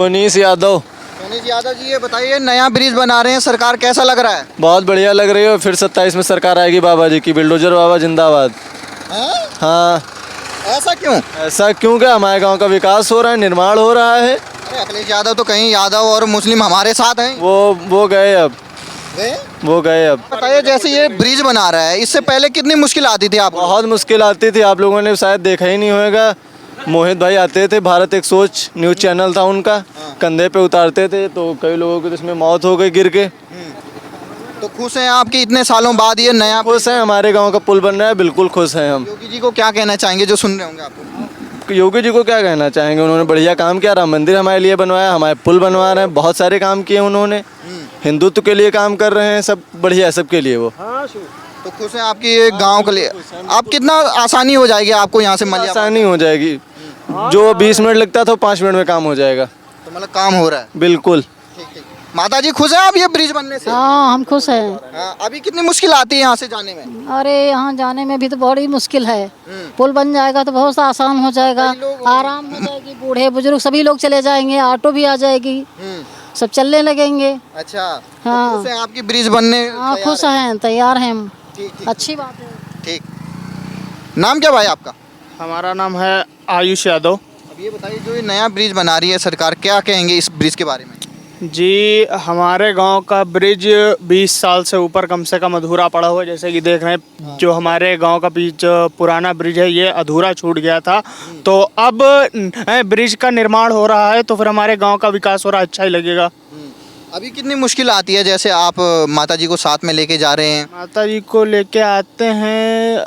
मनीष यादव। मनीष यादव जी, ये बताइए नया ब्रिज बना रहे हैं सरकार, कैसा लग रहा है? बहुत बढ़िया लग रही है। फिर 27 में सरकार आएगी बाबा जी की। बिल्डोजर बाबा जिंदाबाद। हाँ? हाँ। ऐसा क्यों? ऐसा क्यों? क्या हमारे गांव का विकास हो रहा है, निर्माण हो रहा है। अरे अखिलेश यादव तो कहीं यादव और मुस्लिम हमारे साथ हैं। वो गए अब। गए? वो गए अब। बताइए, जैसे ये ब्रिज बना रहा है, इससे पहले कितनी मुश्किल आती थी आपको? बहुत मुश्किल आती थी। आप लोगों ने शायद देखा ही नहीं होगा। मोहित भाई आते थे, भारत एक सोच न्यूज़ चैनल था उनका, कंधे पे उतारते थे तो कई लोगों की तो इसमें मौत हो गई गिर के। तो खुश हैं आप कि इतने सालों बाद ये नया? खुश हैं, हमारे गांव का पुल बन रहा है, बिल्कुल खुश हैं हम। योगी जी को क्या कहना चाहेंगे जो सुन रहे होंगे आपको? योगी जी को क्या कहना चाहेंगे, उन्होंने बढ़िया काम किया। राम मंदिर हमारे लिए बनवाया, हमारे पुल बनवा रहे हैं, बहुत सारे काम किए उन्होंने। हिंदुत्व के लिए काम कर रहे हैं, सब बढ़िया है सबके लिए वो। तो खुश हैं आपकी ये गांव के लिए? आप कितना आसानी हो जाएगी आपको यहाँ से मलिया? आसानी हो जाएगी। जो 20 मिनट लगता था 5 मिनट में काम हो जाएगा। तो मतलब काम हो रहा है? बिल्कुल। ठीक ठीक। माता जी खुश हैं आप ये ब्रिज बनने से? हाँ, हम खुश हैं। हाँ, अभी कितनी मुश्किल आती है यहाँ से जाने में? अरे यहाँ जाने में भी तो बड़ी मुश्किल है। पुल बन जाएगा तो बहुत आसान हो जाएगा, आराम हो जाएगी। बूढ़े बुजुर्ग सभी लोग चले जाएंगे, ऑटो भी आ जाएगी, सब चलने लगेंगे। अच्छा। हाँ। तो खुश हैं आपकी ब्रिज बनने? हाँ, खुश हैं, तैयार हैं हम। ठीक ठीक अच्छी बात है। ठीक। नाम क्या भाई आपका? हमारा नाम है आयुष यादव। अब ये बताइए, जो ये नया ब्रिज बना रही है सरकार, क्या कहेंगे इस ब्रिज के बारे में? जी, हमारे गांव का ब्रिज 20 साल से ऊपर कम से कम अधूरा पड़ा हुआ है। जैसे कि देख रहे हैं, जो हमारे गांव का बीच पुराना ब्रिज है ये अधूरा छूट गया था। तो अब ब्रिज का निर्माण हो रहा है तो फिर हमारे गांव का विकास हो रहा है, अच्छा ही लगेगा। अभी कितनी मुश्किल आती है, जैसे आप माता जी को साथ में लेके जा रहे हैं? माता जी को लेके आते हैं।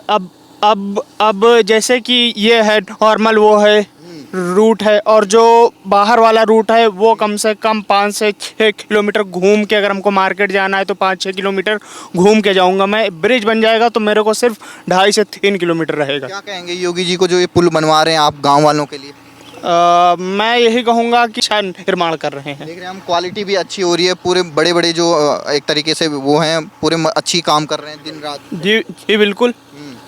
अब जैसे कि ये है नॉर्मल, वो है रूट है, और जो बाहर वाला रूट है वो कम से कम 5 से 6 किलोमीटर घूम के, अगर हमको मार्केट जाना है तो 5-6 किलोमीटर घूम के जाऊंगा मैं। ब्रिज बन जाएगा तो मेरे को सिर्फ 2.5 से 3 किलोमीटर रहेगा। क्या कहेंगे योगी जी को जो ये पुल बनवा रहे हैं आप गांव वालों के लिए? मैं यही कहूँगा कि अच्छा निर्माण कर रहे हैं। देख रहे हैं हम, क्वालिटी भी अच्छी हो रही है। पूरे बड़े बड़े जो एक तरीके से वो हैं, पूरे अच्छी काम कर रहे हैं दिन रात। जी जी बिल्कुल।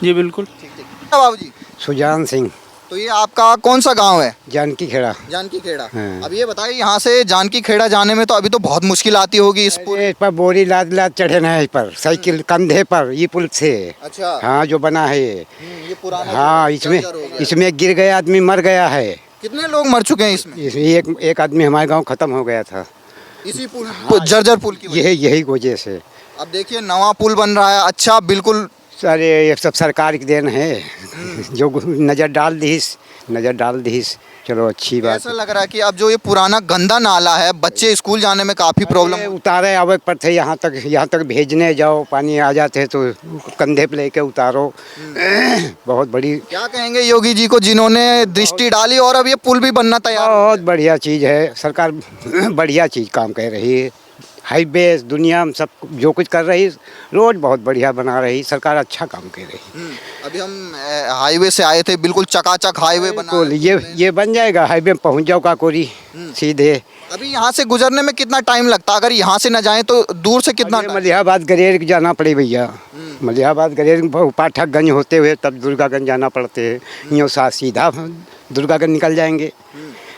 जी बिल्कुल। ठीक ठीक। बाबू जी, सुजान सिंह, तो ये आपका कौन सा गांव है? जानकी खेड़ा। जानकी खेड़ा। हाँ। अब ये बताइए, यहाँ से जानकी खेड़ा जाने में तो अभी तो बहुत मुश्किल आती होगी इस पुल? इस पर बोरी लाद लाद चढ़े ना है, इस पर साइकिल कंधे पर, ये पुल से। अच्छा। हाँ, जो बना है ये। ये पुराना हाँ, जो इसमें जर्जर हो गया है। इसमें गिर गया आदमी, मर गया है। कितने लोग मर चुके हैं इसमें? इसमें एक आदमी हमारे गांव खत्म हो गया था, इसी पुल जर्जर पुल की वजह यही वजह से। अब देखिए नवा पुल बन रहा है, अच्छा बिल्कुल। सारे ये सब सरकार की देन है, जो नज़र डाल दी। चलो अच्छी बात ऐसा लग रहा है कि अब जो ये पुराना गंदा नाला है, बच्चे स्कूल जाने में काफ़ी प्रॉब्लम है। उतारे आवे पर थे, यहाँ तक भेजने जाओ, पानी आ जाते हैं तो कंधे पे लेके उतारो। बहुत बड़ी। क्या कहेंगे योगी जी को जिन्होंने दृष्टि डाली और अब ये पुल भी बनना तैयार? बहुत बढ़िया चीज़ है, सरकार बढ़िया चीज़ काम कर रही है। हाईवे दुनिया में सब जो कुछ कर रही, रोड बहुत बढ़िया बना रही, सरकार अच्छा काम कर रही। अभी हम हाईवे से आए थे, बिल्कुल चकाचक हाईवे बना। ये बन जाएगा, हाईवे में पहुंच जाओ काकोरी सीधे। अभी यहाँ से गुजरने में कितना टाइम लगता है? अगर यहाँ से न जाएं तो दूर से कितना टाइम? मलिहाबाद गरेर जाना पड़े भैया। मलिहाबाद गरेर पाठकगंज होते हुए तब दुर्गागंज जाना पड़ते है। यूँ साथ सीधा दुर्गागंज निकल जाएंगे।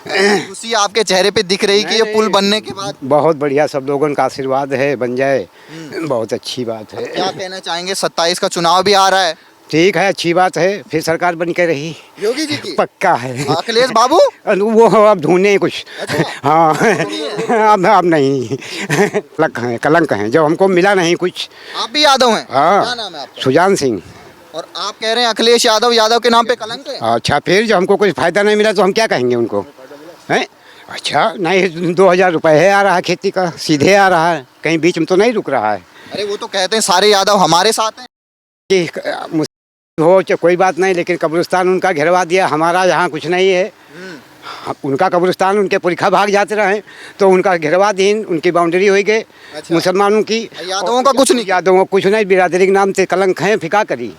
खुशी आपके चेहरे पे दिख रही कि ये पुल बनने के बाद? बहुत बढ़िया, सब लोगों का आशीर्वाद है, बन जाए बहुत अच्छी बात है। क्या कहना चाहेंगे, 27 का चुनाव भी आ रहा है? ठीक है, अच्छी बात है, फिर सरकार बन के रही योगी जी की पक्का है। अखिलेश बाबू वो अब ढूंढे कुछ। अच्छा। हाँ। अब नहीं। कलंक है, जब हमको मिला नहीं कुछ। आप भी यादव हैं? हाँ। क्या नाम है आपका? सुजान सिंह। और आप कह रहे हैं अखिलेश यादव के नाम पे कलंक है? अच्छा, फिर जब हमको कुछ फायदा नहीं मिला तो हम क्या कहेंगे उनको, हैं? अच्छा, नहीं 2000 रुपये है आ रहा है खेती का, सीधे आ रहा है, कहीं बीच में तो नहीं रुक रहा है। अरे वो तो कहते हैं सारे यादव हमारे साथ हैं। कि हो चाहे कोई बात नहीं, लेकिन कब्रिस्तान उनका घेरवा दिया, हमारा यहाँ कुछ नहीं है। उनका कब्रिस्तान, उनके पुरखा भाग जाते रहे तो उनका घेरवा दी, उनकी बाउंड्री हो गई। अच्छा। मुसलमानों की, यादवों का कुछ नहीं? यादवों का कुछ नहीं, बिरादरी के नाम से कलंक है, फिका करी।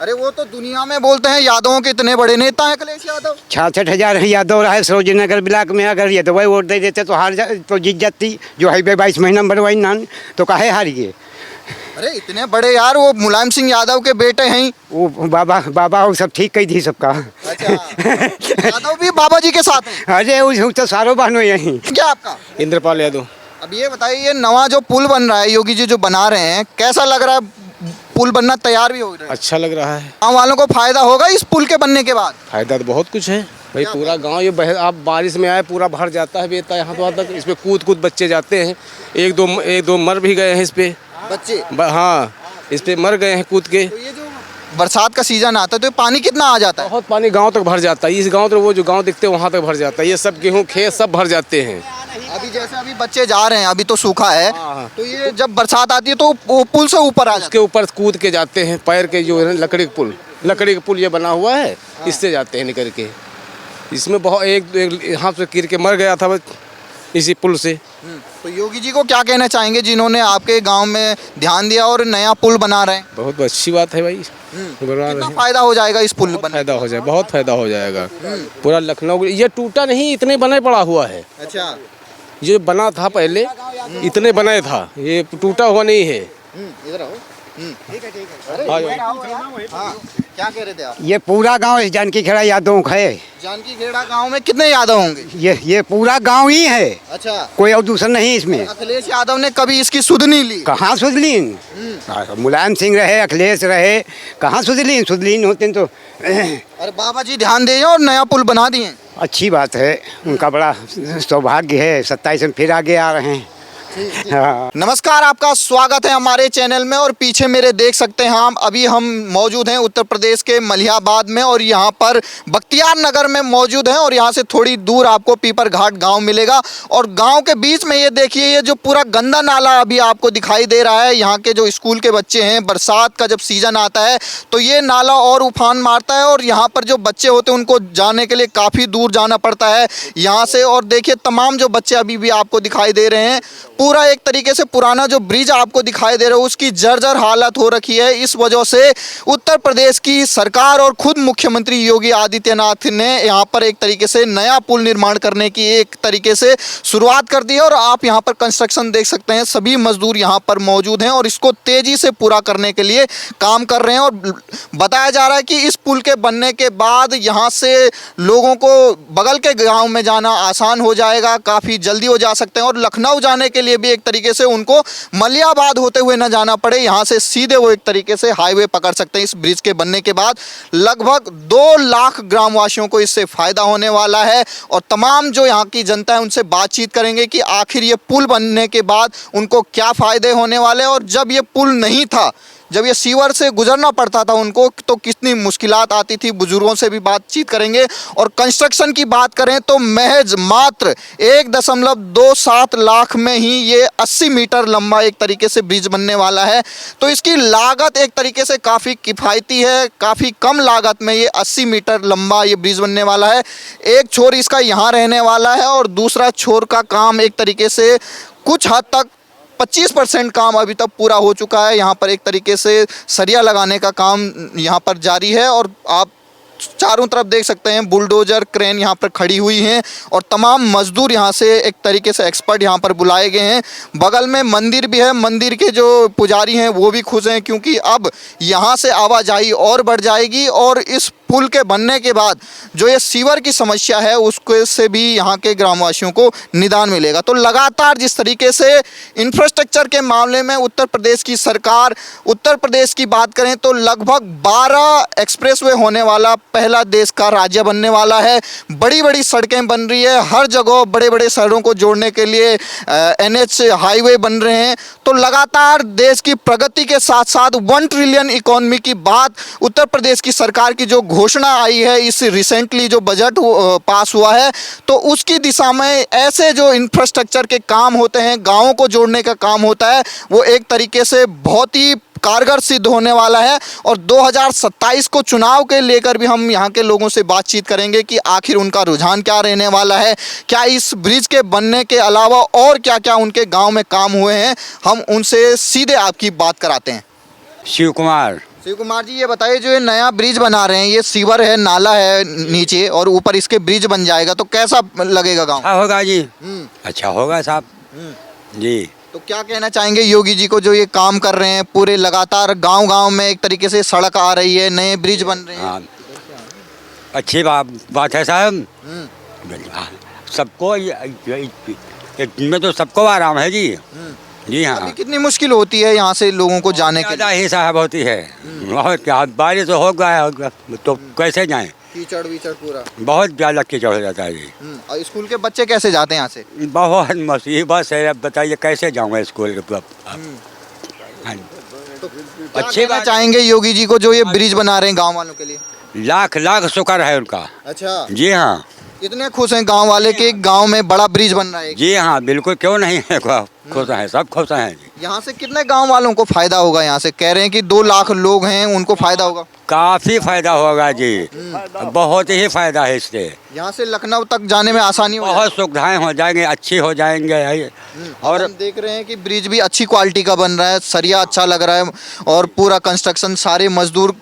अरे वो तो दुनिया में बोलते हैं यादवों के इतने बड़े नेता हैं अखिलेश यादव। 66,000 यादव रहा है सरोजिनी नगर ब्लॉक में। अगर ये दवाई वोट दे देते तो हार जा तो जीत जाती। जो हाईवे 22 महीना में बनवाई नान तो काहे हार गए। अरे इतने बड़े यार, वो मुलायम सिंह यादव के बेटे हैं। वो बाबा वो सब ठीक कही थी सबका। अच्छा, यादव भी बाबा जी के साथ हैं। अरे उस तो सारो बहनों यही। क्या आपका? इंद्रपाल यादव। अब ये बताइए, ये नवा जो पुल बन रहा है योगी जी जो बना रहे हैं, कैसा लग रहा है? पुल बनना तैयार भी हो रहा है, अच्छा लग रहा है। गाँव वालों को फायदा होगा इस पुल के बनने के बाद? फायदा तो बहुत कुछ है भाई, पूरा गांव ये आप बारिश में आए पूरा भर जाता है बेता यहाँ तो वहाँ तक। इस पे कूद बच्चे जाते हैं, एक दो मर भी गए हैं इस पे बच्चे। हाँ, इस पे मर गए हैं कूद के। तो ये जो बरसात का सीजन आता है तो ये पानी कितना आ जाता है? बहुत पानी गांव तक भर जाता है, इस गांव तो वो जो गांव दिखते हैं वहाँ तक भर जाता है। ये सब गेहूँ खेत सब भर जाते हैं। अभी जैसे अभी बच्चे जा रहे हैं, अभी तो सूखा है, हाँ। तो ये जब बरसात आती है तो वो पुल से ऊपर आ जाते उसके ऊपर कूद के जाते हैं, पैर के जो है लकड़ी का पुल ये बना हुआ है, इससे जाते हैं निकल के। इसमें बहुत एक यहाँ से गिर के मर गया था बस इसी पुल से। तो योगी जी को क्या कहना चाहेंगे जिन्होंने आपके गांव में ध्यान दिया और नया पुल बना रहे हैं? बहुत अच्छी बात है भाई, बना कितना रहे फायदा हो जाएगा इस पुल बनने? फायदा हो जाए, बहुत फायदा हो जाएगा। पूरा लखनऊ ये टूटा नहीं, इतने बने पड़ा हुआ है। अच्छा, ये बना था पहले, इतने बने था, ये टूटा हुआ नहीं है। इधर आओ। हाँ, क्या कह रहे थे आप? ये पूरा गांव इस जानकी खेड़ा यादव का है। जानकी खेड़ा गांव में कितने यादव होंगे? ये पूरा गांव ही है, अच्छा, कोई और दूसरा नहीं इसमें। अखिलेश यादव ने कभी इसकी सुध नहीं ली? कहाँ सुधलीन? मुलायम सिंह रहे, अखिलेश रहे, कहाँ सुधलीन होते तो। अरे बाबा जी ध्यान दिए और नया पुल बना दिए। अच्छी बात है, उनका बड़ा सौभाग्य है। 27 में फिर आगे आ रहे हैं। हाँ। नमस्कार, आपका स्वागत है हमारे चैनल में। और पीछे मेरे देख सकते हैं हम मौजूद हैं उत्तर प्रदेश के मलिहाबाद में, और यहाँ पर बख्तियार नगर में मौजूद हैं। और यहाँ से थोड़ी दूर आपको पीपर घाट गांव मिलेगा, और गांव के बीच में ये देखिए, ये जो पूरा गंदा नाला अभी आपको दिखाई दे रहा है। यहाँ के जो स्कूल के बच्चे हैं, बरसात का जब सीजन आता है तो ये नाला और उफान मारता है, और यहाँ पर जो बच्चे होते हैं उनको जाने के लिए काफ़ी दूर जाना पड़ता है यहाँ से। और देखिए तमाम जो बच्चे अभी भी आपको दिखाई दे रहे हैं, पूरा एक तरीके से पुराना जो ब्रिज आपको दिखाई दे रहा है उसकी जर्जर हालत हो रखी है। इस वजह से उत्तर प्रदेश की सरकार और खुद मुख्यमंत्री योगी आदित्यनाथ ने यहाँ पर एक तरीके से नया पुल निर्माण करने की एक तरीके से शुरुआत कर दी है। और आप यहाँ पर कंस्ट्रक्शन देख सकते हैं, सभी मजदूर यहाँ पर मौजूद हैं और इसको तेजी से पूरा करने के लिए काम कर रहे हैं। और बताया जा रहा है कि इस पुल के बनने के बाद यहाँ से लोगों को बगल के गाँव में जाना आसान हो जाएगा, काफ़ी जल्दी हो जा सकते हैं। और लखनऊ जाने के लिए भी एक तरीके से उनको मलियाबाद होते हुए न जाना पड़े, यहाँ से सीधे वो एक तरीके से हाईवे पकड़ सकते हैं। इस ब्रिज के बनने के बाद लगभग 2 लाख ग्रामवासियों को इससे फायदा होने वाला है। और तमाम जो यहाँ की जनता है उनसे बातचीत करेंगे कि आखिर ये पुल बनने के बाद उनको क्या फायदे होने वाले हैं, और जब ये पुल नहीं था, जब ये सीवर से गुजरना पड़ता था उनको, तो कितनी मुश्किलात आती थी। बुजुर्गों से भी बातचीत करेंगे। और कंस्ट्रक्शन की बात करें तो महज मात्र 1.27 लाख में ही ये 80 मीटर लंबा एक तरीके से ब्रिज बनने वाला है। तो इसकी लागत एक तरीके से काफ़ी किफ़ायती है, काफ़ी कम लागत में ये 80 मीटर लंबा ये ब्रिज बनने वाला है। एक छोर इसका यहाँ रहने वाला है और दूसरा छोर का काम एक तरीके से कुछ हद तक 25% काम अभी तक पूरा हो चुका है। यहाँ पर एक तरीके से सरिया लगाने का काम यहाँ पर जारी है। और आप चारों तरफ देख सकते हैं बुलडोजर क्रेन यहाँ पर खड़ी हुई हैं, और तमाम मजदूर यहाँ से एक तरीके से एक्सपर्ट यहाँ पर बुलाए गए हैं। बगल में मंदिर भी है, मंदिर के जो पुजारी हैं वो भी खुश हैं, क्योंकि अब यहाँ से आवाजाही और बढ़ जाएगी। और इस पुल के बनने के बाद जो ये सीवर की समस्या है उसके से भी यहाँ के ग्रामवासियों को निदान मिलेगा। तो लगातार जिस तरीके से इंफ्रास्ट्रक्चर के मामले में उत्तर प्रदेश की सरकार, उत्तर प्रदेश की बात करें तो लगभग 12 एक्सप्रेसवे होने वाला पहला देश का राज्य बनने वाला है। बड़ी बड़ी सड़कें बन रही है, हर जगह बड़े बड़े शहरों को जोड़ने के लिए NH हाईवे बन रहे हैं। तो लगातार देश की प्रगति के साथ साथ 1 ट्रिलियन इकोनॉमी की बात उत्तर प्रदेश की सरकार की जो घोषणा आई है, इस रिसेंटली जो बजट पास हुआ है, तो उसकी दिशा में ऐसे जो इंफ्रास्ट्रक्चर के काम होते हैं, गाँवों को जोड़ने का काम होता है, वो एक तरीके से बहुत ही कारगर सिद्ध होने वाला है। और 2027 को चुनाव के लेकर भी हम यहाँ के लोगों से बातचीत करेंगे कि आखिर उनका रुझान क्या रहने वाला है, क्या इस ब्रिज के बनने के अलावा और क्या क्या उनके गांव में काम हुए हैं। हम उनसे सीधे आपकी बात कराते हैं। शिव कुमार जी, ये बताइए, जो ये नया ब्रिज बना रहे हैं, ये सीवर है, नाला है नीचे, और ऊपर इसके ब्रिज बन जाएगा, तो कैसा लगेगा गाँव? अच्छा होगा जी, अच्छा होगा साहब जी। तो क्या कहना चाहेंगे योगी जी को जो ये काम कर रहे हैं, पूरे लगातार गांव-गांव में एक तरीके से सड़क आ रही है, नए ब्रिज बन रहे हैं। हाँ, अच्छी बात है साहब। सबको इनमें तो सबको आराम है जी। जी हाँ। अभी कितनी मुश्किल होती है यहाँ से लोगों को जाने के ज़्यादा ही साहब होती है। और क्या बारिश हो गया तो कैसे जाएं? कीचड़ वीचड़ पूरा। बहुत ज़्यादा कीचड़ हो जाता है जी। और स्कूल के बच्चे कैसे जाते हैं यहाँ से? बहुत मुसीबत है। अब बताइए कैसे जाऊँगा स्कूल? हाँ, क्या अच्छी कहना बात चाहेंगे योगी जी को जो ये ब्रिज बना रहे हैं गांव वालों के लिए? लाख लाख शुक्र है उनका। अच्छा, जी हाँ। इतने खुश हैं गांव वाले कि गांव में बड़ा ब्रिज बन रहा है। जी हाँ, बिल्कुल, क्यों नहीं है, खुश हैं, सब खुश हैं जी। यहाँ से कितने गांव वालों को फायदा होगा? यहाँ से कह रहे हैं कि 2 लाख लोग हैं, उनको फायदा होगा। काफ़ी फायदा होगा जी। बहुत ही फायदा है इससे। यहाँ से लखनऊ तक जाने में आसानी हो बहुत सुविधाएं हो जाएंगे, अच्छी हो जाएंगे। और हम देख रहे हैं कि ब्रिज भी अच्छी क्वालिटी का बन रहा है, सरिया अच्छा लग रहा है और पूरा कंस्ट्रक्शन, सारे मजदूर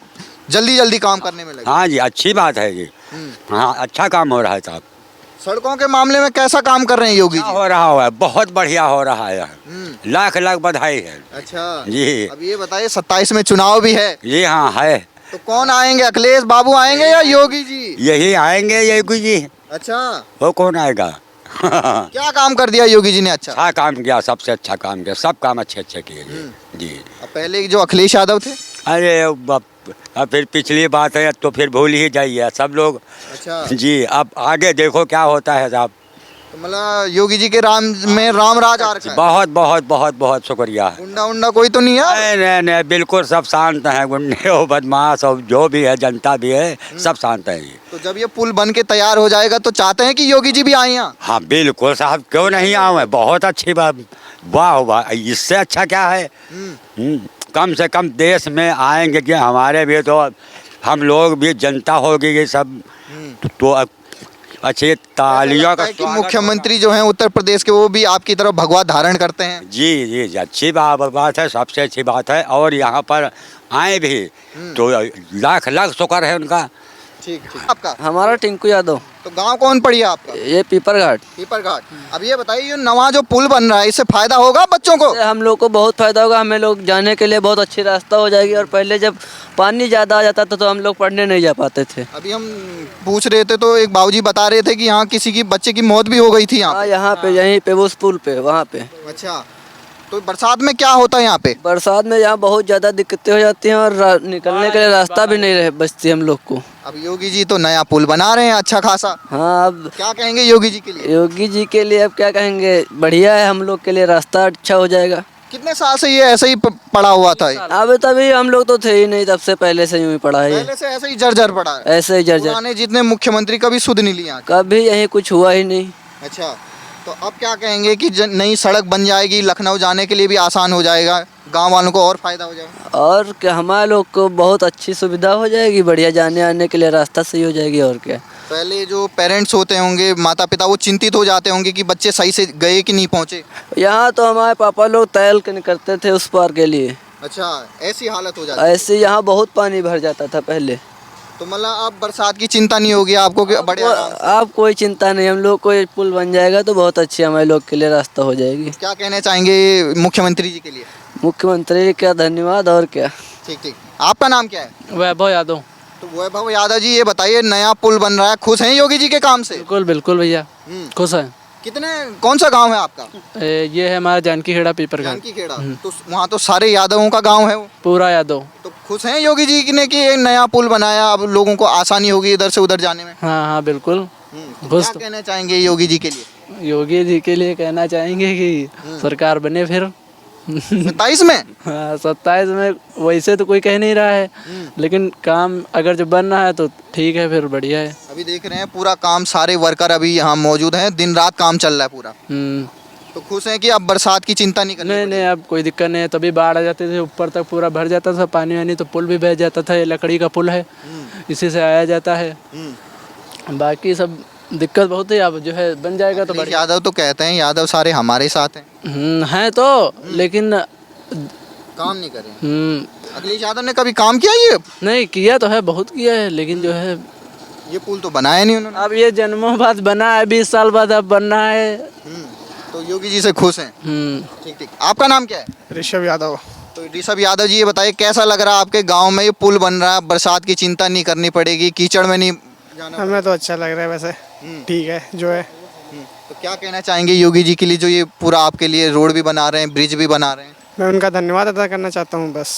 जल्दी जल्दी काम करने में लगे। हाँ जी, अच्छी बात है जी। हाँ, अच्छा काम हो रहा है साहब। सड़कों के मामले में कैसा काम कर रहे हैं योगी क्या जी? हो रहा है? बहुत बढ़िया हो रहा है। लाख लाख बधाई है। अच्छा जी। अब ये बताइए 27 में चुनाव भी है, जी हाँ है। तो कौन आएंगे? अखिलेश बाबू आएंगे या योगी जी? यही आएंगे योगी जी। अच्छा, वो कौन आएगा? क्या काम कर दिया योगी जी ने? अच्छा काम किया, सबसे अच्छा काम किया, सब काम अच्छे अच्छे किए जी। अब पहले जो अखिलेश यादव थे। अरे अब फिर पिछली बात है तो फिर भूल ही जाइए सब लोग। अच्छा जी, अब आगे देखो क्या होता है साहब। तो मतलब योगी जी के राम राज आ रखा है। बहुत बहुत बहुत बहुत शुक्रिया। गुंडा उंडा कोई तो नहीं है? नहीं, बिल्कुल सब शांत हैं। गुंडे हो, बदमाश हो, जो भी है, जनता भी है, सब शांत है। तो जब ये पुल बन के तैयार हो जाएगा तो चाहते हैं कि योगी जी भी आए यहाँ? हाँ बिल्कुल साहब, क्यों नहीं आऊँ? बहुत अच्छी बात। वाह वाह, इससे अच्छा क्या है? कम से कम देश में आएंगे कि हमारे भी तो, हम लोग भी, जनता होगी ये सब, तो अच्छी तालियों का कि मुख्यमंत्री जो हैं उत्तर प्रदेश के, वो भी आपकी तरफ भगवा धारण करते हैं। जी जी जी, अच्छी बात है, सबसे अच्छी बात है। और यहाँ पर आए भी तो लाख लाख शुक्र है उनका। ठीक ठीक। आपका? हमारा टिंकू यादव। तो गांव कौन पड़ी है आपका? ये पीपर घाट। पीपर घाट। अब ये बताइए, ये नवा जो पुल बन रहा है, इससे फायदा होगा बच्चों को? हम लोग को बहुत फायदा होगा, हमें लोग जाने के लिए बहुत अच्छी रास्ता हो जाएगी। और पहले जब पानी ज़्यादा आ जाता था तो हम लोग पढ़ने नहीं जा पाते थे। अभी हम पूछ रहे थे तो एक बाबूजी बता रहे थे कि यहाँ किसी की बच्चे की मौत भी हो गई थी यहाँ। यहाँ पे, यहीं पे, उस पुल पे, वहाँ पे। अच्छा, तो बरसात में क्या होता है यहाँ पे? बरसात में यहाँ बहुत ज़्यादा दिक्कतें हो जाती हैं और निकलने के लिए रास्ता भी नहीं रह बचती हम लोग को। अब योगी जी तो नया पुल बना रहे हैं अच्छा खासा। हाँ, अब क्या कहेंगे योगी जी के लिए? योगी जी के लिए अब क्या कहेंगे, बढ़िया है, हम लोग के लिए रास्ता अच्छा हो जाएगा। कितने साल से ये ऐसे ही पड़ा हुआ था? अब तभी हम लोग तो थे ही नहीं, तब से पहले से यूं ही पड़ा है ये। पहले से ऐसे ही जर्जर पड़ा है? ऐसे ही जर्जर, पुराने जितने मुख्यमंत्री कभी सुध नहीं लिया। कभी यहीं कुछ हुआ ही नहीं। अच्छा, तो अब क्या कहेंगे कि नई सड़क बन जाएगी, लखनऊ जाने के लिए भी आसान हो जाएगा, गांव वालों को और फायदा हो जाएगा? और क्या, हमारे लोग को बहुत अच्छी सुविधा हो जाएगी, बढ़िया जाने आने के लिए रास्ता सही हो जाएगी। और क्या, पहले जो पेरेंट्स होते होंगे, माता पिता, वो चिंतित हो जाते होंगे कि बच्चे सही से गए कि नहीं पहुँचे। यहाँ तो हमारे पापा लोग तैल करते थे उस पार के लिए। अच्छा, ऐसी हालत हो जाती है? ऐसे यहाँ बहुत पानी भर जाता था पहले। तो मतलब अब बरसात की चिंता नहीं होगी आपको कि बड़े आराम से? आप कोई चिंता नहीं, हम लोग को ये पुल बन जाएगा तो बहुत अच्छी हमारे लोग के लिए रास्ता हो जाएगी। क्या कहना चाहेंगे मुख्यमंत्री जी के लिए? मुख्यमंत्री का धन्यवाद। और क्या। ठीक ठीक। आपका नाम क्या है? वैभव यादव। तो वैभव यादव जी, ये बताइए, नया पुल बन रहा है, खुश हैं योगी जी के काम से? बिल्कुल बिल्कुल भैया, खुश है। कितने, कौन सा गांव है आपका? ये है हमारा जानकी खेड़ा पीपर घाट। जानकी खेड़ा। तो वहाँ तो सारे यादवों का गांव है वो? पूरा यादव। तो खुश हैं योगी जी ने कि एक नया पुल बनाया, अब लोगों को आसानी होगी इधर से उधर जाने में? हाँ हाँ बिल्कुल तो खुश। क्या कहना चाहेंगे योगी जी के लिए? योगी जी के लिए कहना चाहेंगे कि सरकार बने फिर 27 में? हाँ, 27 में वैसे तो कोई कह नहीं रहा है, लेकिन काम अगर जो बन रहा है तो ठीक है, फिर बढ़िया है। अभी देख रहे हैं पूरा काम, सारे वर्कर अभी यहाँ मौजूद हैं, दिन रात काम चल रहा है पूरा। तो खुश हैं कि अब बरसात की चिंता नहीं करनी? नहीं नहीं, अब कोई दिक्कत नहीं है। तभी बाढ़ आ जाते थे, ऊपर तक पूरा भर जाता था पानी वानी, तो पुल भी बह जाता था। ये लकड़ी का पुल है, इसी से आया जाता है। बाकी सब दिक्कत बहुत है, अब जो है बन जाएगा तो बढ़िया। यादव तो कहते हैं यादव सारे हमारे साथ हैं। हैं तो, लेकिन काम नहीं करे। अखिलेश यादव ने कभी काम किया ये? नहीं किया तो है, बहुत किया है, लेकिन जो है ये पुल तो बनाया नहीं उन्होंने। अब ये जन्मों बाद बना है, 20 साल बाद अब बनना है। तो योगी जी से खुश हैं। ठीक ठीक। आपका नाम क्या है? ऋषभ यादव। तो ऋषभ यादव जी, ये बताइए कैसा लग रहा है आपके गांव में ये पुल बन रहा है, बरसात की चिंता नहीं करनी पड़ेगी, कीचड़ में नहीं जाना हमें तो अच्छा लग रहा है वैसे, ठीक है जो है। तो क्या कहना चाहेंगे योगी जी के लिए जो ये पूरा आपके लिए रोड भी बना रहे हैं, ब्रिज भी बना रहे हैं? मैं उनका धन्यवाद अदा करना चाहता हूँ बस।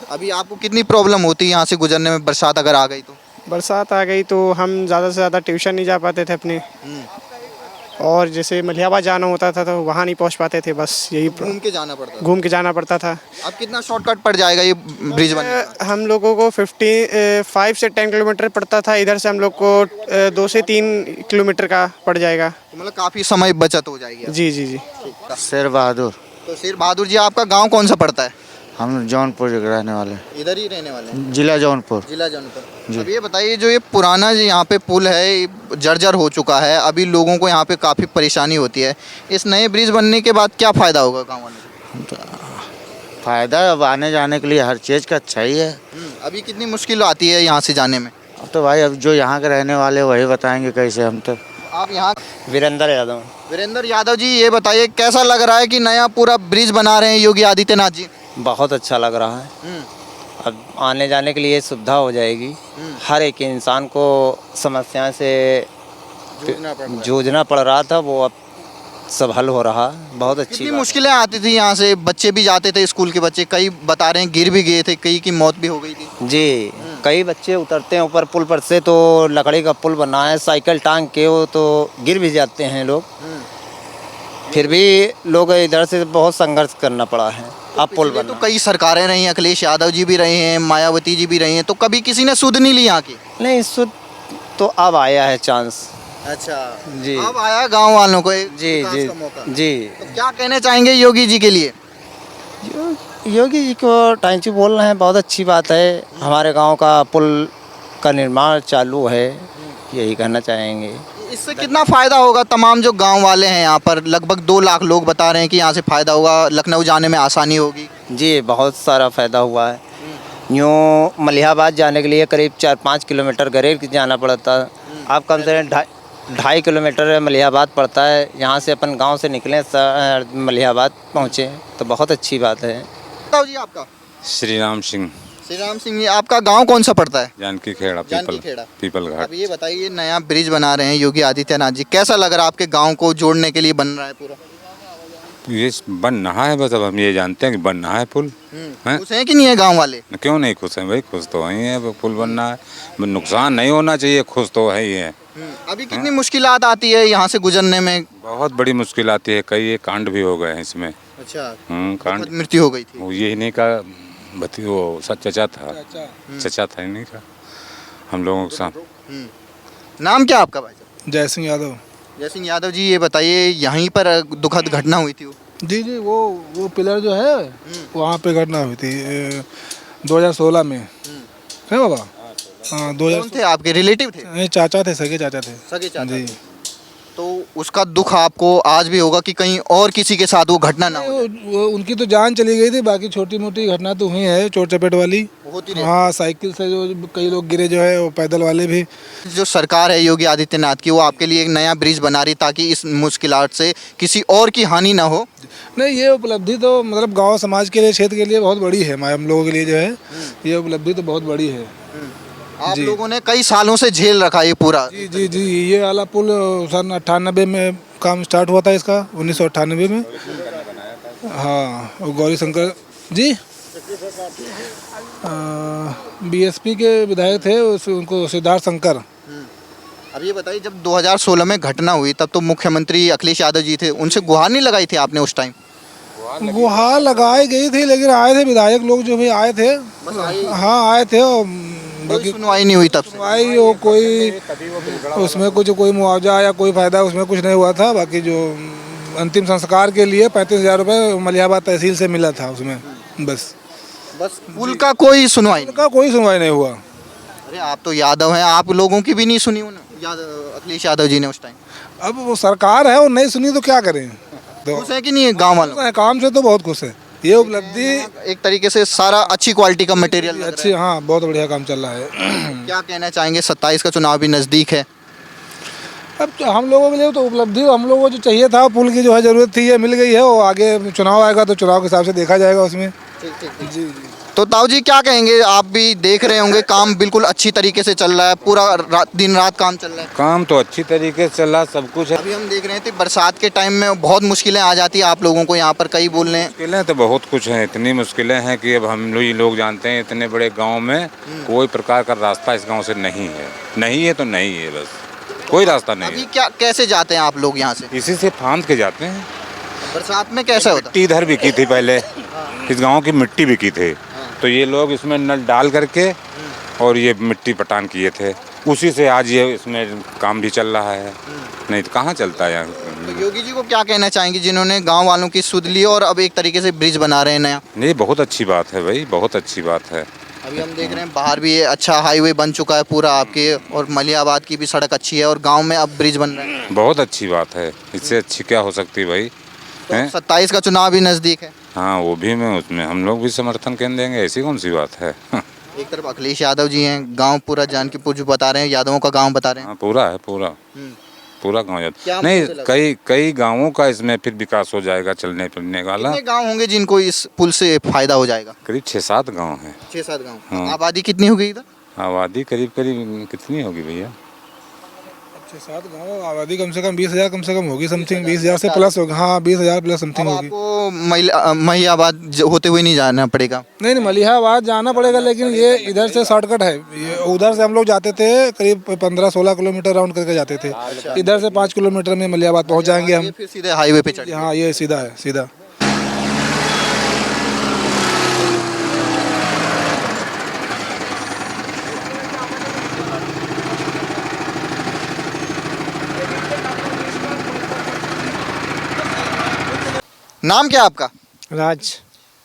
अभी आपको कितनी प्रॉब्लम होती है यहाँ से गुजरने में, बरसात अगर आ गई तो? बरसात आ गई तो हम ज़्यादा से ज़्यादा ट्यूशन नहीं जा पाते थे अपने, और जैसे मलिहाबाद जाना होता था तो वहाँ नहीं पहुँच पाते थे, बस यही घूम के जाना पड़ता घूम के जाना पड़ता था। अब कितना शॉर्टकट पड़ जाएगा ये ब्रिज बनने का? हम लोगों को 5 से 10 किलोमीटर पड़ता था, इधर से हम लोग को 2 से 3 किलोमीटर का पड़ जाएगा। तो मतलब काफ़ी समय बचत हो जाएगी। जी जी जी। शेर बहादुर। तो शेर बहादुर जी, आपका गांव कौन सा पड़ता है? हम जौनपुर के रहने वाले, इधर ही रहने वाले हैं, जिला जौनपुर। जिला जौनपुर। अब ये बताइए जो ये पुराना जो यहाँ पे पुल है ये जर्जर हो चुका है, अभी लोगों को यहाँ पे काफ़ी परेशानी होती है, इस नए ब्रिज बनने के बाद क्या फ़ायदा होगा गाँव वालों को? फायदा अब आने जाने के लिए हर चीज़ का अच्छा ही है। अभी कितनी मुश्किल आती है यहाँ से जाने में? अब तो भाई अब जो यहाँ के रहने वाले वही बताएंगे कैसे, हम तो। आप यहाँ वीरेंद्र यादव। वीरेंद्र यादव जी, ये बताइए कैसा लग रहा है कि नया पूरा ब्रिज बना रहे हैं योगी आदित्यनाथ जी? बहुत अच्छा लग रहा है। अब आने जाने के लिए सुविधा हो जाएगी, हर एक इंसान को समस्या से जूझना पड़ रहा था, वो अब सब हल हो रहा। बहुत अच्छी कितनी बात है। मुश्किलें आती थी यहाँ से, बच्चे भी जाते थे स्कूल के बच्चे, कई बता रहे हैं गिर भी गए थे, कई की मौत भी हो गई थी। जी, कई बच्चे उतरते हैं ऊपर पुल पर से, तो लकड़ी का पुल बना है, साइकिल टांग के वो तो गिर भी जाते हैं लोग, फिर भी लोग इधर से बहुत संघर्ष करना पड़ा है। अब पुल पिछले बना तो कई सरकारें रही हैं, अखिलेश यादव जी भी रहे हैं, मायावती जी भी रही हैं, तो कभी किसी ने सुध नहीं ली यहाँ की? नहीं, सुध तो अब आया है चांस। अच्छा जी। अब आया गांव वालों को एक जी विकास जी का मौका। जी। तो क्या कहना चाहेंगे योगी जी के लिए? योगी जी को टाइम से बोल रहे हैं, बहुत अच्छी बात है। हमारे गांव का पुल का निर्माण चालू है, यही कहना चाहेंगे। इससे कितना फायदा होगा? तमाम जो गांव वाले हैं यहाँ पर लगभग 2 लाख लोग बता रहे हैं कि यहाँ से फायदा होगा, लखनऊ जाने में आसानी होगी। जी, बहुत सारा फ़ायदा हुआ है। यूँ मलिहाबाद जाने के लिए करीब 4-5 किलोमीटर गरेर जाना पड़ता, अब कम से कम 2.5 किलोमीटर मलिहाबाद पड़ता है। यहाँ से अपन गांव से निकले मलिहाबाद पहुँचे, तो बहुत अच्छी बात है। बताओ जी आपका? श्री राम सिंह। श्री राम सिंह जी, आपका गांव कौन सा पड़ता है? जानकी खेड़ा, जानकी खेड़ा। पीपल घाट। अब ये बताइए नया ब्रिज बना रहे हैं योगी आदित्यनाथ जी, कैसा लग रहा है आपके गांव को जोड़ने के लिए बन रहा है पूरा? ये बन रहा है, बस अब हम ये जानते हैं कि बन रहा है पुल। हैं? खुश हैं कि नहीं है गांव वाले? क्यों नहीं खुश हैं भाई, खुश तो वही है, पुल बन रहा है, नुकसान नहीं होना चाहिए, खुश तो है ही है। अभी कितनी मुश्किलात आती है यहाँ से गुजरने में? बहुत बड़ी मुश्किल आती है, कई ये कांड भी हो गए हैं इसमें। अच्छा, कांड, मृत्यु हो गई थी। वो यही नहीं का वो चचा था, चचा था नहीं का हम लोगों के साथ। नाम क्या आपका भाई साहब? जय सिंह यादव। जय सिंह यादव जी, ये बताइए यहीं पर दुखद घटना हुई थी? जी जी, वो पिलर जो है वहाँ पे घटना हुई थी 2016 में, है बाबा? हाँ, 2000। कौन थे आपके रिलेटिव थे? नहीं, चाचा थे, सगे चाचा थे। सगे चाचा जी। थे। तो उसका दुख आपको आज भी होगा कि कहीं और किसी के साथ वो घटना ना हो? वो उनकी तो जान चली गई थी, बाकी छोटी मोटी घटना तो हुई है, चोट चपेट वाली होती रहती। हाँ, साइकिल से जो कई लोग गिरे जो है, वो पैदल वाले भी। जो सरकार है योगी आदित्यनाथ की, वो आपके लिए एक नया ब्रिज बना रही ताकि इस मुश्किलात से किसी और की हानि ना हो। नहीं, ये उपलब्धि तो मतलब गांव समाज के लिए, क्षेत्र के लिए बहुत बड़ी है, हम लोगों के लिए जो है ये उपलब्धि तो बहुत बड़ी है। आप लोगों ने कई सालों से झेल रखा ये पूरा। जी जी जी, ये वाला पुल सन 98 में काम स्टार्ट हुआ था इसका, 1998 में। हाँ, वो गौरी शंकर जी बीएसपी के विधायक थे, उनको सिद्धार्थ शंकर। अब ये बताइए जब 2016 में घटना हुई तब तो मुख्यमंत्री अखिलेश यादव जी थे, उनसे गुहार नहीं लगाई थी आपने उस टाइम? गुहार लगाई गई थी, लेकिन आए थे विधायक लोग जो भी आए थे। हाँ, आए थे, और कोई सुनवाई नहीं हुई तब से? सुनवाई वो कोई उसमें कुछ कोई मुआवजा या कोई फायदा उसमें कुछ नहीं हुआ था। बाकी जो अंतिम संस्कार के लिए 35,000 रुपये मलिहाबाद तहसील से मिला था उसमें, बस पुल का कोई सुनवाई नहीं? कोई सुनवाई नहीं हुआ। अरे आप तो यादव हैं, आप लोगों की भी नहीं सुनी अखिलेश यादव जी ने उस टाइम? अब वो सरकार है और नहीं सुनी तो क्या करें? तो खुश है कि नहीं है गाँव वालों? काम से तो बहुत खुश है। ये उपलब्धि एक तरीके से सारा अच्छी क्वालिटी का मटेरियल अच्छी, हाँ, बहुत बढ़िया काम चल रहा है। क्या कहना चाहेंगे? 27 का चुनाव भी नज़दीक है। अब तो हम लोगों के लिए तो उपलब्धि, हम लोगों को जो चाहिए था पुल की जो है ज़रूरत थी, ये मिल गई है। और आगे चुनाव आएगा तो चुनाव के हिसाब से देखा जाएगा उसमें। जी जी। तो ताऊ जी क्या कहेंगे, आप भी देख रहे होंगे काम बिल्कुल अच्छी तरीके से चल रहा है, पूरा दिन रात काम चल रहा है। काम तो अच्छी तरीके से चल रहा, सब कुछ है। अभी हम देख रहे थे बरसात के टाइम में बहुत मुश्किलें आ जाती है आप लोगों को, यहाँ पर कई बोल रहे हैं। मुश्किलें तो बहुत कुछ हैं, इतनी मुश्किलें हैं कि अब हम लोग जानते हैं इतने बड़े गांव में कोई प्रकार का रास्ता इस गांव से नहीं है। नहीं है तो नहीं है, बस कोई रास्ता नहीं अभी है। क्या कैसे जाते हैं आप लोग यहाँ से? इसी से फांद के जाते हैं। बरसात में कैसा होता? मिट्टी इधर बिकी थी पहले, इस गांव की मिट्टी बिकी थी, तो ये लोग इसमें नल डाल करके और ये मिट्टी पटान किए थे, उसी से आज ये इसमें काम भी चल रहा है, नहीं तो कहाँ चलता है यहाँ। तो योगी जी को क्या कहना चाहेंगे जिन्होंने गांव वालों की सुध ली और अब एक तरीके से ब्रिज बना रहे हैं नया? नहीं, बहुत अच्छी बात है भाई, बहुत अच्छी बात है। अभी हम देख रहे हैं बाहर भी ये अच्छा हाईवे बन चुका है पूरा आपके, और मलियाबाद की भी सड़क अच्छी है और गांव में अब ब्रिज बन रहा है। बहुत अच्छी बात है, इससे अच्छी क्या हो सकती है भाई। तो 27 का चुनाव भी नज़दीक है। हाँ, वो भी मैं उसमें हम लोग भी समर्थन केंद्र देंगे, ऐसी कौन सी बात है। एक तरफ अखिलेश यादव जी हैं, गांव पूरा जानकीपुर जो बता रहे हैं, यादवों का गांव बता रहे हैं। हाँ, पूरा है, पूरा गाँव क्या जाता नहीं, मुझे लगा? कई गाँवों का इसमें फिर विकास हो जाएगा, चलने फिरने वाला। कितने गांव होंगे जिनको इस पुल से फायदा हो जाएगा? करीब 6-7 गाँव हैं। 6-7 गांव। हाँ। आबादी कितनी होगी इधर? आबादी करीब कितनी होगी भैया? 6-7 गाँव, आबादी कम से कम 20,000 कम से कम होगी, समथिंग 20,000 से प्लस होगी। हाँ, 20,000 प्लस समथिंग अब होगी। आपको मलियाबाद होते हुए नहीं जाना पड़ेगा? नहीं, मलिहाबाद जाना पड़ेगा, लेकिन ये इधर से शॉर्टकट है। ये उधर से हम लोग जाते थे, करीब 15-16 किलोमीटर राउंड करके जाते थे। इधर से 5 किलोमीटर में मलिहाबाद पहुंच जाएंगे हम। फिर सीधे हाईवे पे चढ़। हाँ, ये सीधा है, सीधा। नाम क्या आपका? राज।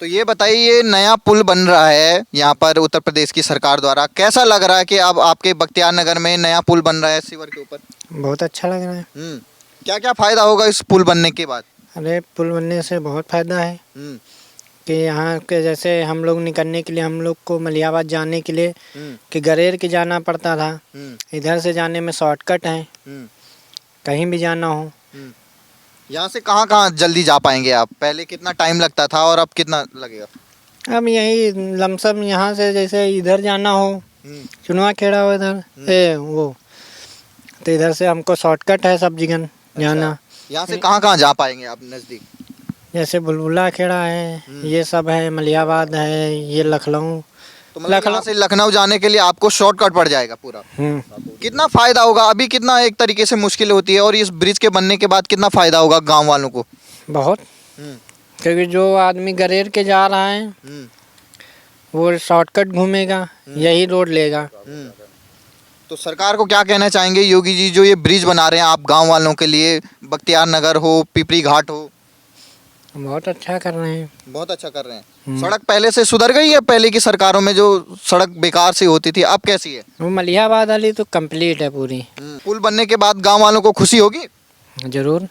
तो ये बताइए, ये नया पुल बन रहा है यहाँ पर उत्तर प्रदेश की सरकार द्वारा, कैसा लग रहा है कि अब आपके बख्तियार नगर में नया पुल बन रहा है सीवर के ऊपर? बहुत अच्छा लग रहा है। क्या क्या फायदा होगा इस पुल बनने के बाद? अरे पुल बनने से बहुत फ़ायदा है कि यहाँ के जैसे हम लोग निकलने के लिए, हम लोग को मलियाबाद जाने के लिए कि गरेर के जाना पड़ता था, इधर से जाने में शॉर्टकट है, कहीं भी जाना हो। यहाँ से कहाँ कहाँ जल्दी जा पाएंगे आप? पहले कितना टाइम लगता था और अब कितना लगेगा? अब यही लमसम यहाँ से जैसे इधर जाना हो, चुनवा खेड़ा हो इधर वो, तो इधर से हमको शॉर्टकट है सब जगह जाना। यहाँ से कहाँ कहाँ जा पाएंगे आप नज़दीक? जैसे बुलबुला खेड़ा है, ये सब है, मलियाबाद है, ये लखनऊ। तो मतलब यहाँ से लखनऊ जाने के लिए आपको शॉर्टकट पड़ जाएगा पूरा। कितना फायदा होगा? अभी कितना एक तरीके से मुश्किल होती है, और इस ब्रिज के बनने के बाद कितना फायदा होगा गांव वालों को? बहुत, क्योंकि जो आदमी गरेर के जा रहा है वो शॉर्टकट घूमेगा, यही रोड लेगा। तो सरकार को क्या कहना चाहेंगे योगी जी, जो ये ब्रिज बना रहे हैं आप गांव वालों के लिए, बख्तियार नगर हो, पिपरी घाट हो? बहुत अच्छा कर रहे हैं। बहुत अच्छा कर रहे हैं। सड़क पहले से सुधर गई है? पहले की सरकारों में जो सड़क बेकार सी होती थी, अब कैसी है? वो मलियाबाद वाली तो कंप्लीट है पूरी। पुल बनने के बाद गांव वालों को खुशी होगी? जरूर।